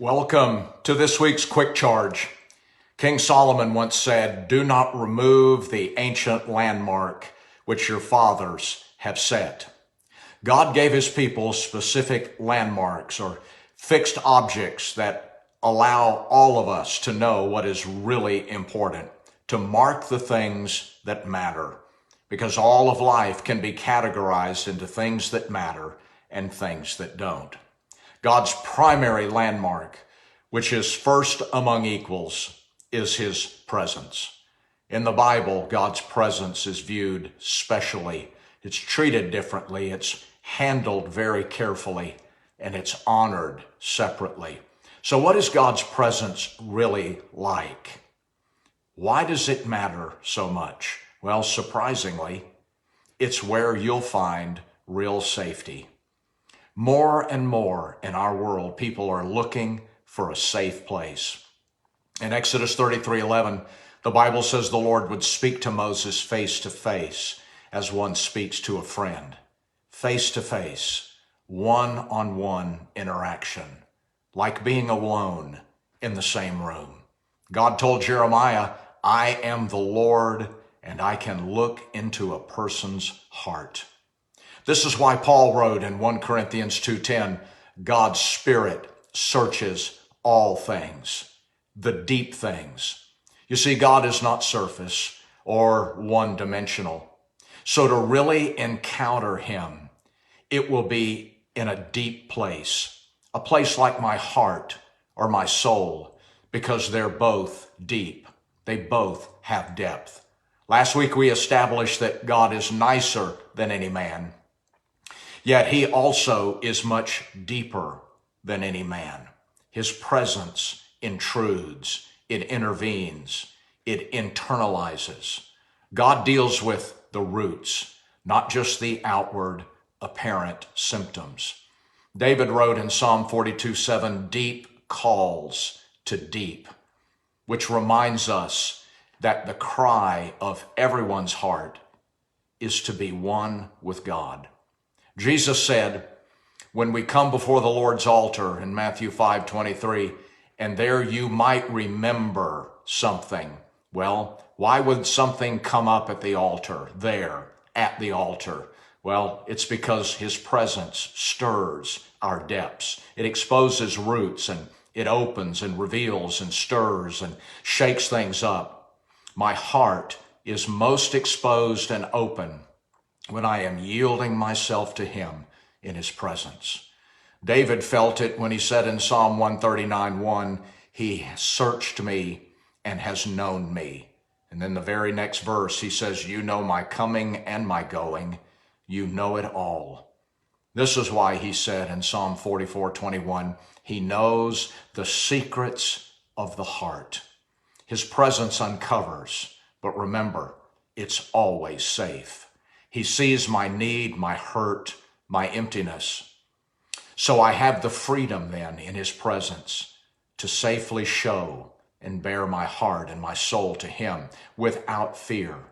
Welcome to this week's Quick Charge. King Solomon once said, "Do not remove the ancient landmark which your fathers have set." God gave his people specific landmarks or fixed objects that allow all of us to know what is really important, to mark the things that matter, because all of life can be categorized into things that matter and things that don't. God's primary landmark, which is first among equals, is his presence. In the Bible, God's presence is viewed specially. It's treated differently. It's handled very carefully, and it's honored separately. So what is God's presence really like? Why does it matter so much? Well, surprisingly, it's where you'll find real safety. More and more in our world, people are looking for a safe place. In Exodus 33:11, the Bible says the Lord would speak to Moses face to face as one speaks to a friend. Face to face, one-on-one interaction, like being alone in the same room. God told Jeremiah, "I am the Lord, and I can look into a person's heart." This is why Paul wrote in 1 Corinthians 2:10, God's Spirit searches all things, the deep things. You see, God is not surface or one-dimensional. So to really encounter him, it will be in a deep place, a place like my heart or my soul, because they're both deep. They both have depth. Last week we established that God is nicer than any man. Yet he also is much deeper than any man. His presence intrudes, it intervenes, it internalizes. God deals with the roots, not just the outward apparent symptoms. David wrote in Psalm 42:7, "Deep calls to deep," which reminds us that the cry of everyone's heart is to be one with God. Jesus said, when we come before the Lord's altar in Matthew 5:23, and there you might remember something. Well, why would something come up at the altar, there, at the altar? Well, it's because his presence stirs our depths. It exposes roots, and it opens and reveals and stirs and shakes things up. My heart is most exposed and open when I am yielding myself to him in his presence. David felt it when he said in Psalm 139:1, "He searched me and has known me." And then the very next verse, he says, "You know my coming and my going. You know it all." This is why he said in Psalm 44:21, he knows the secrets of the heart. His presence uncovers, but remember, it's always safe. He sees my need, my hurt, my emptiness. So I have the freedom then in his presence to safely show and bear my heart and my soul to him without fear.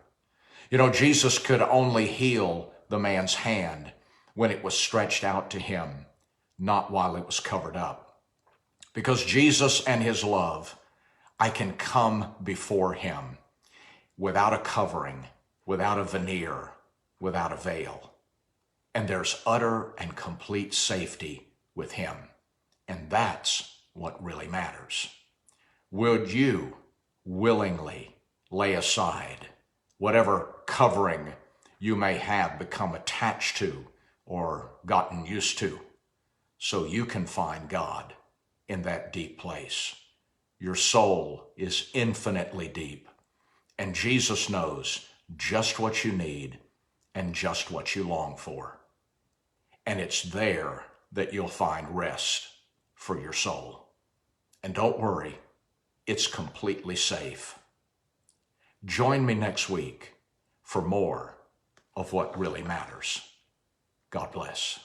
You know, Jesus could only heal the man's hand when it was stretched out to him, not while it was covered up. Because Jesus and his love, I can come before him without a covering, without a veneer, without a veil. And there's utter and complete safety with him. And that's what really matters. Would you willingly lay aside whatever covering you may have become attached to or gotten used to so you can find God in that deep place? Your soul is infinitely deep, and Jesus knows just what you need and just what you long for. And it's there that you'll find rest for your soul. And don't worry, it's completely safe. Join me next week for more of what really matters. God bless.